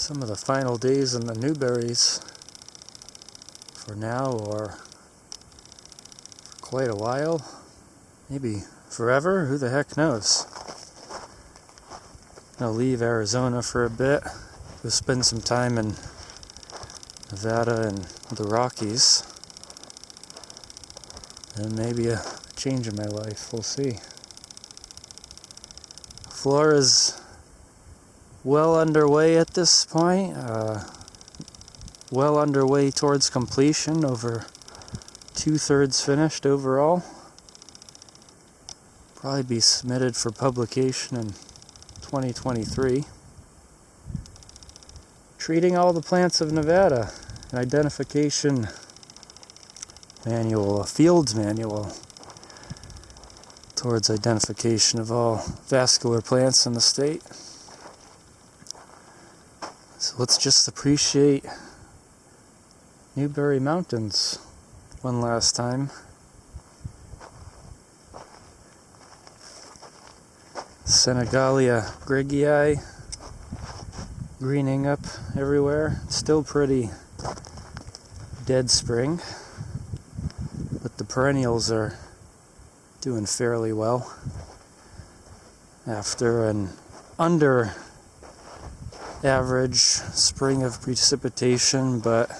Some of the final days in the Newberries for now, or for quite a while, maybe forever, who the heck knows. I'll leave Arizona for a bit, go spend some time in Nevada and the Rockies, and maybe a change in my life, we'll see. Flora's well underway at this point, well underway towards completion, over 2/3 finished overall. Probably be submitted for publication in 2023. Treating all the plants of Nevada, an identification manual, a fields manual towards identification of all vascular plants in the state. So let's just appreciate Newberry Mountains one last time. Senegalia grigii greening up everywhere. It's still pretty dead spring, but the perennials are doing fairly well after an under average spring of precipitation, but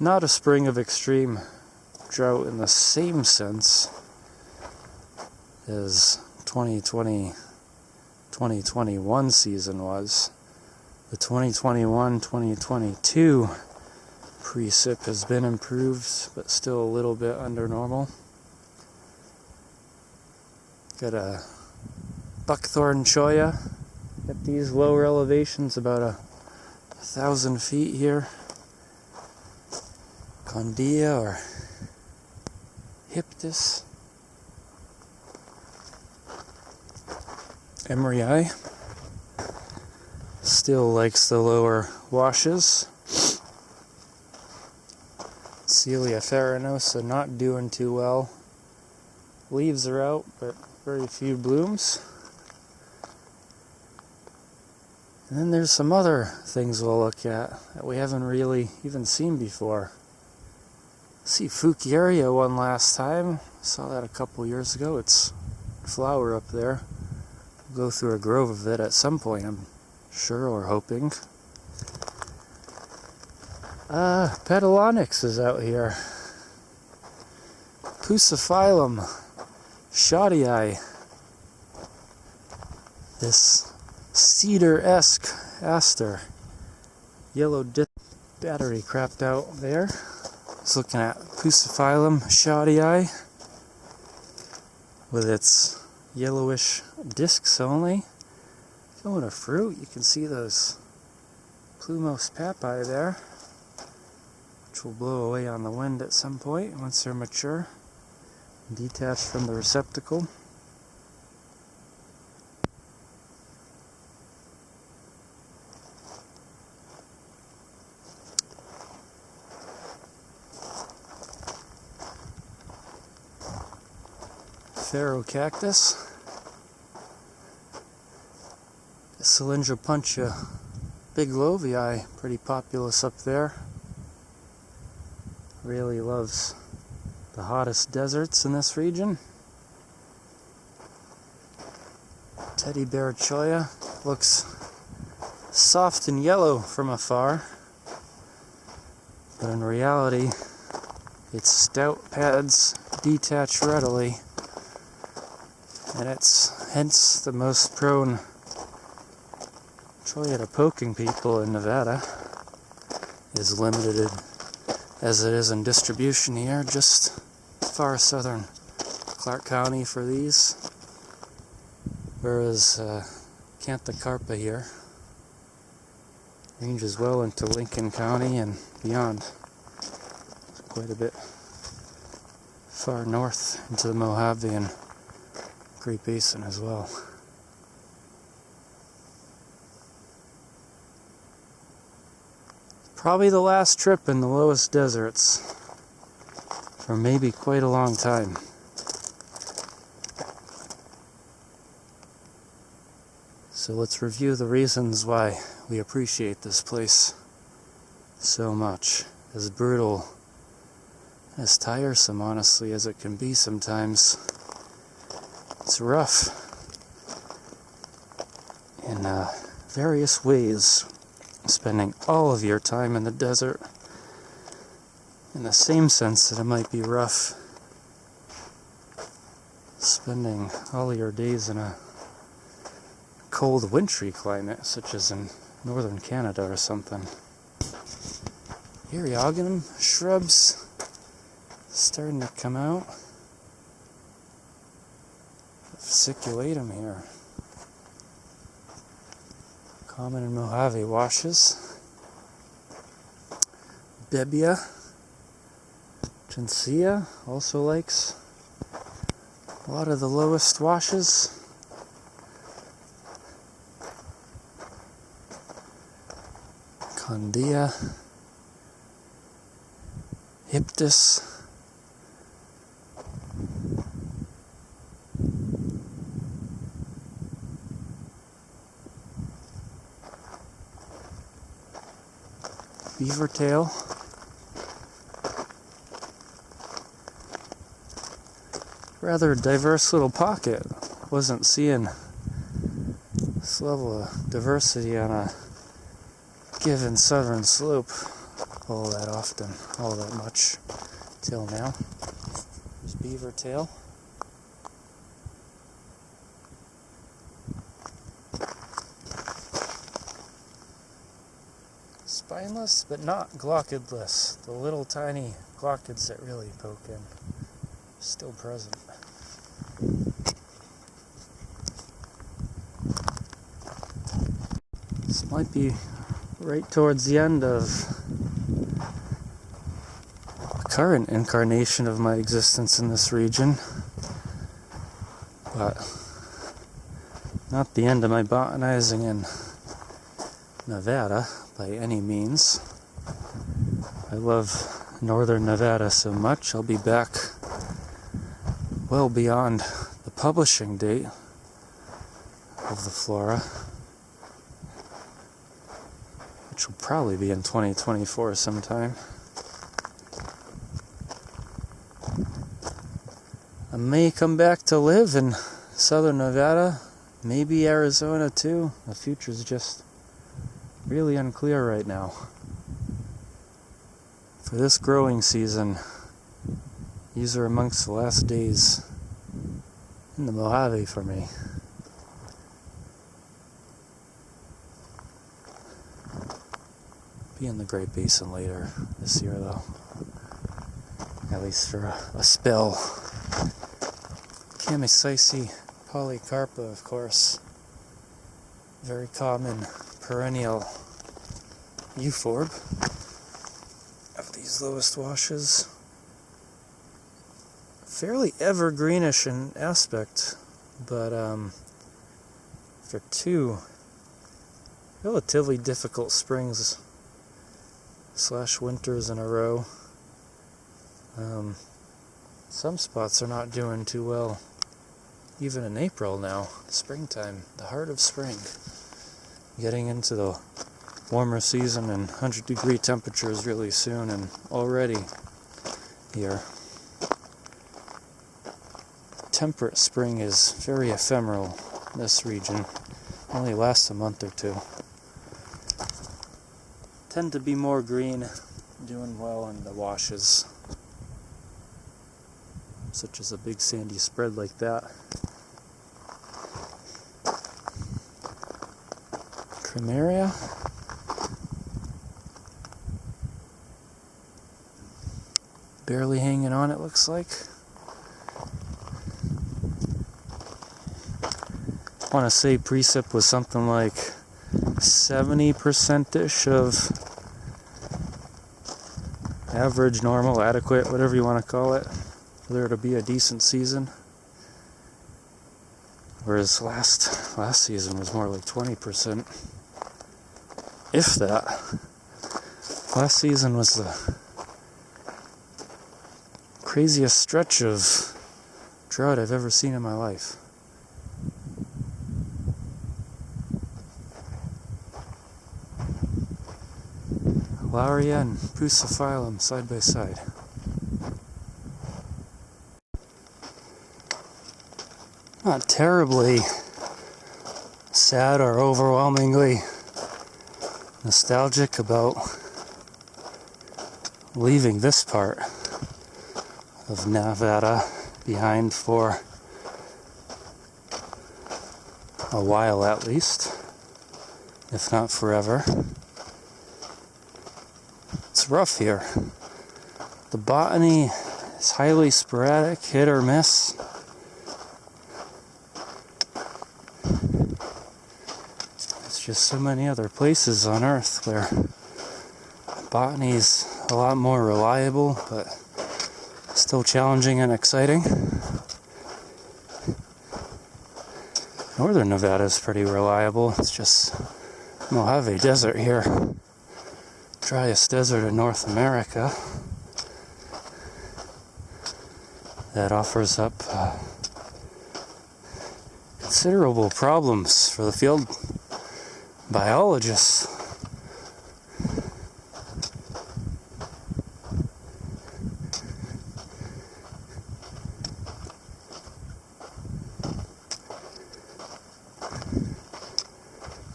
not a spring of extreme drought in the same sense as 2020-2021 season was. The 2021-2022 precip has been improved, but still a little bit under normal. Got a buckthorn cholla at these lower elevations, about 1,000 feet here. Condia or Hyptis. Emery still likes the lower washes. Celia farinosa not doing too well. Leaves are out, but very few blooms. And then there's some other things we'll look at that we haven't really even seen before. See Fouquieria one last time. Saw that a couple years ago. It's flower up there. We'll go through a grove of it at some point, I'm sure, or hoping. Pedalonyx is out here. Pusiphyllum Shodii. This cedar-esque aster. Yellow battery crapped out there. I was looking at Pusiphyllum Shodii with its yellowish discs only. Going to fruit, you can see those plumose papae there, which will blow away on the wind at some point once they're mature and detached from the receptacle. Pharaoh cactus, Cylindropuntia biglovii, pretty populous up there. Really loves the hottest deserts in this region. Teddy bear cholla looks soft and yellow from afar, but in reality its stout pads detach readily, and it's hence the most prone cholla to poking people in Nevada. Is limited as it is in distribution here, just far southern Clark County for these, whereas Canthacarpa here ranges well into Lincoln County and beyond, quite a bit far north into the Mojave and Great Basin as well. Probably the last trip in the lowest deserts for maybe quite a long time. So let's review the reasons why we appreciate this place so much. As brutal, as tiresome, honestly, as it can be sometimes. It's rough in various ways, spending all of your time in the desert, in the same sense that it might be rough spending all your days in a cold, wintry climate, such as in northern Canada or something. Eriogonum shrubs starting to come out. Fasciculatum here. Common in Mojave washes. Bebia. Gensea also likes a lot of the lowest washes. Condia. Hyptis. Beaver tail. Rather diverse little pocket. Wasn't seeing this level of diversity on a given southern slope all that often, all that much till now. There's beaver tail. Spineless, but not glochidless. The little tiny glochids that really poke in, still present. This might be right towards the end of the current incarnation of my existence in this region, but not the end of my botanizing in Nevada by any means. I love northern Nevada so much, I'll be back well beyond the publishing date of the flora, which will probably be in 2024 sometime. I may come back to live in southern Nevada, maybe Arizona too. The future's just really unclear right now. For this growing season, these are amongst the last days in the Mojave for me. Be in the Great Basin later this year though. At least for a spell. Camiscice polycarpa, of course. Very common perennial euphorbia of these lowest washes. Fairly evergreenish in aspect, but for two relatively difficult springs / winters in a row, some spots are not doing too well even in April now. Springtime, the heart of spring, getting into the warmer season and 100-degree temperatures really soon, and already here. Temperate spring is very ephemeral in this region, only lasts a month or two. Tend to be more green, doing well in the washes, such as a big sandy spread like that. Fouquieria. Barely hanging on, it looks like. I want to say precip was something like 70%-ish of average, normal, adequate, whatever you want to call it, for there to be a decent season. Whereas last season was more like 20%, if that. Last season was the craziest stretch of drought I've ever seen in my life. Fouquieria and Pusaphyllum side by side. Not terribly sad or overwhelmingly nostalgic about leaving this part of Nevada behind for a while at least, if not forever. It's rough here. The botany is highly sporadic, hit or miss. There's just so many other places on Earth where botany's a lot more reliable, but still challenging and exciting. Northern Nevada is pretty reliable. It's just Mojave Desert here. Driest desert in North America. That offers up considerable problems for the field biologists.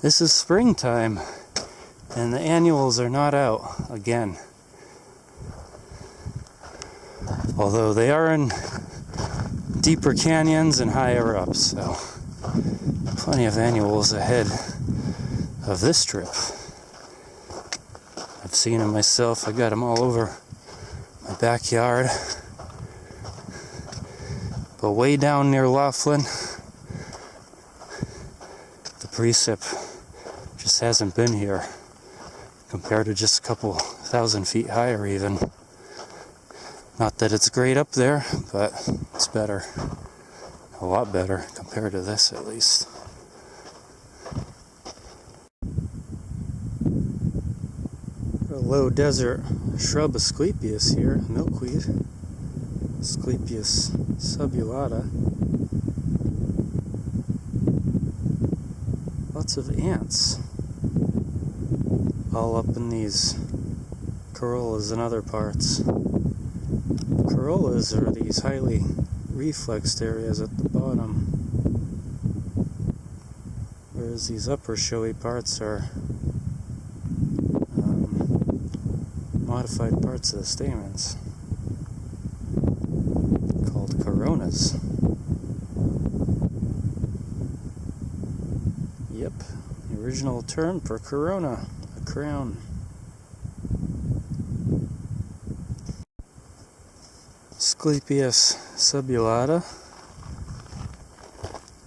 This is springtime, and the annuals are not out again. Although they are in deeper canyons and higher up, so plenty of annuals ahead of this trip. I've seen them myself. I got them all over my backyard. But way down near Laughlin, the precip just hasn't been here, compared to just a couple thousand feet higher even. Not that it's great up there, but it's better. A lot better compared to this, at least. A low desert shrub Asclepias here, milkweed. Asclepias subulata. Lots of ants. All up in these corollas and other parts. Corollas are these highly reflexed areas at the bottom, whereas these upper showy parts are modified parts of the stamens, called coronas. Yep, the original term for corona, a crown. Asclepias subulata,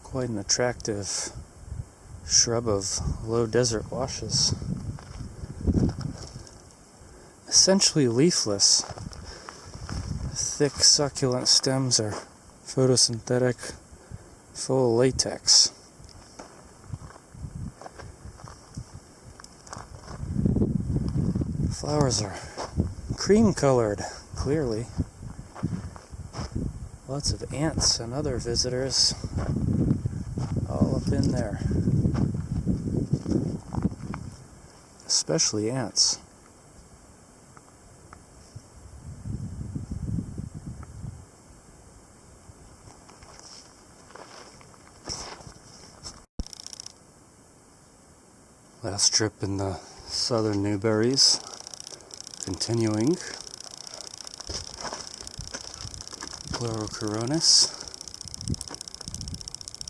quite an attractive shrub of low desert washes. Essentially leafless. Thick succulent stems are photosynthetic, full of latex. Flowers are cream colored, clearly. Lots of ants and other visitors all up in there. Especially ants. Last trip in the southern Newberries. Continuing. Chlorocoronis,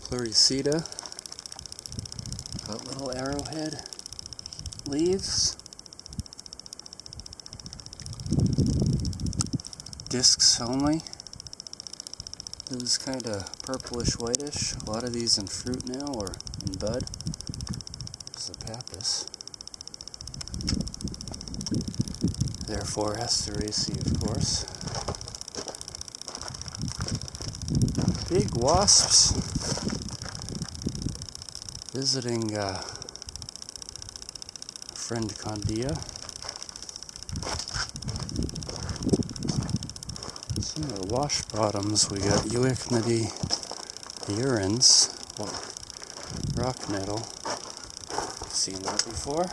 Pleurisida, got little arrowhead leaves, discs only, those kind of purplish whitish, a lot of these in fruit now or in bud. There's a pappus, therefore Asteraceae of course. Big wasps visiting a friend Condia. Some of the wash bottoms we got Euichnidae urens, or rock nettle. Seen that before.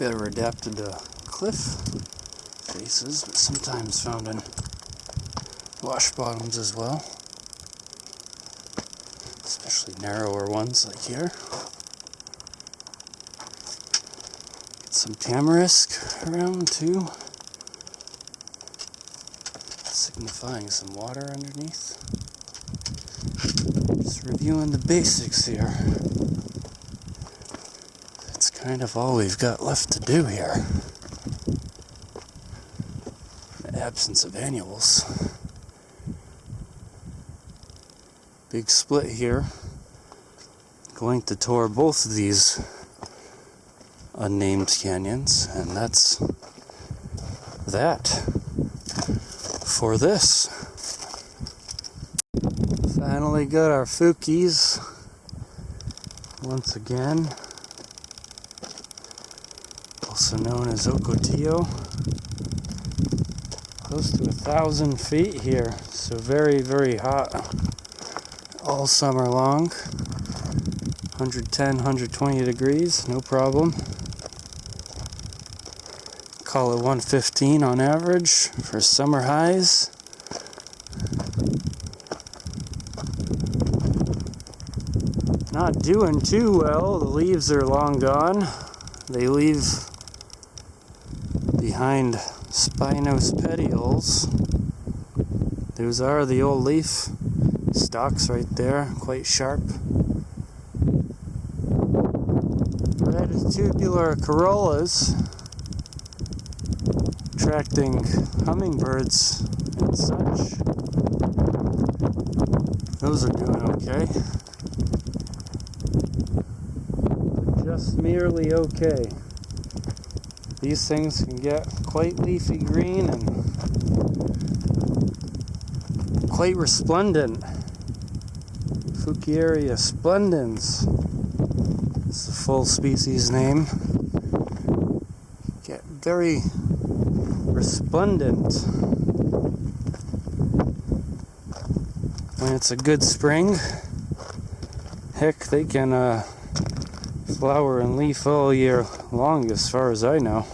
better adapted to cliff faces, but sometimes found in wash bottoms as well, especially narrower ones like here. Get some tamarisk around too, signifying some water underneath. Just reviewing the basics here. That's kind of all we've got left to do here. In the absence of annuals. Big split here. Going to tour both of these unnamed canyons, and that's that for this. Finally got our Fouquies once again, also known as Ocotillo. Close to 1,000 feet here, so very, very hot all summer long. 110, 120 degrees, no problem. Call it 115 on average for summer highs. Not doing too well. The leaves are long gone. They leave behind spinose petioles. Those are the old leaf stalks right there, quite sharp. Red tubular corollas, attracting hummingbirds and such. Those are doing okay. Just merely okay. These things can get quite leafy green and quite resplendent. Fouquieria splendens is the full species name. Get very resplendent when it's a good spring. Heck, they can flower and leaf all year long as far as I know.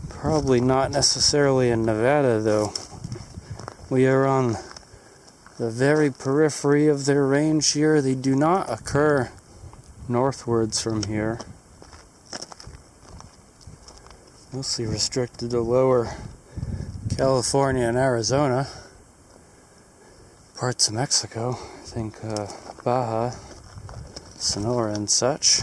Probably not necessarily in Nevada though. We are on the very periphery of their range here. They do not occur northwards from here. Mostly restricted to lower California and Arizona. Parts of Mexico, I think Baja, Sonora and such.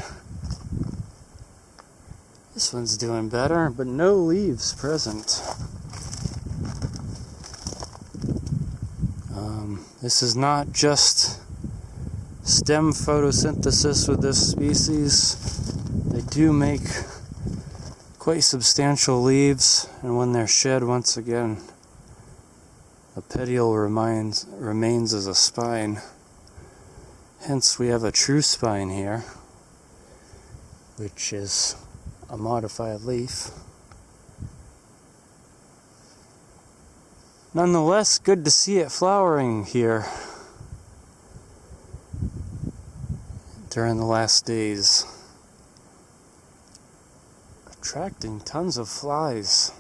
This one's doing better, but no leaves present. This is not just stem photosynthesis with this species. They do make quite substantial leaves, and when they're shed once again, the petiole remains as a spine. Hence we have a true spine here, which is a modified leaf. Nonetheless, good to see it flowering here during the last days. Attracting tons of flies.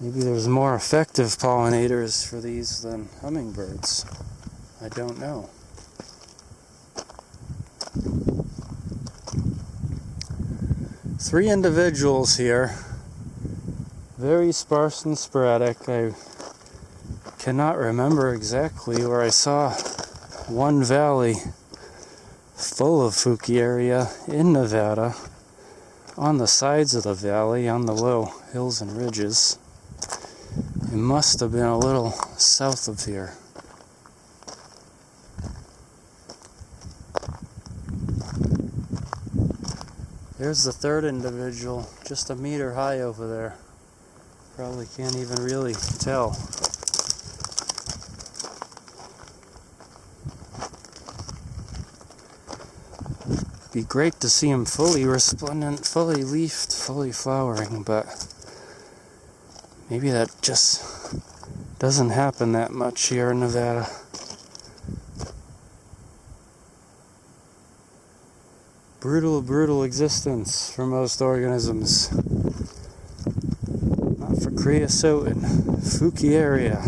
Maybe there's more effective pollinators for these than hummingbirds. I don't know. Three individuals here. Very sparse and sporadic. I cannot remember exactly where I saw one valley full of Fouquieria in Nevada, on the sides of the valley, on the low hills and ridges. It must have been a little south of here. There's the third individual, just a meter high over there. Probably can't even really tell. Be great to see him fully resplendent, fully leafed, fully flowering, but maybe that just doesn't happen that much here in Nevada. brutal existence for most organisms. Not for creosote and Fouquieria.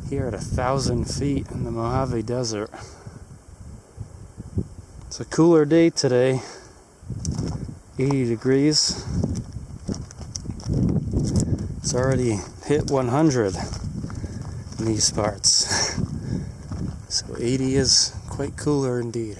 Here at 1,000 feet in the Mojave Desert. It's a cooler day today. 80 degrees. It's already hit 100 in these parts. So 80 is quite cooler indeed.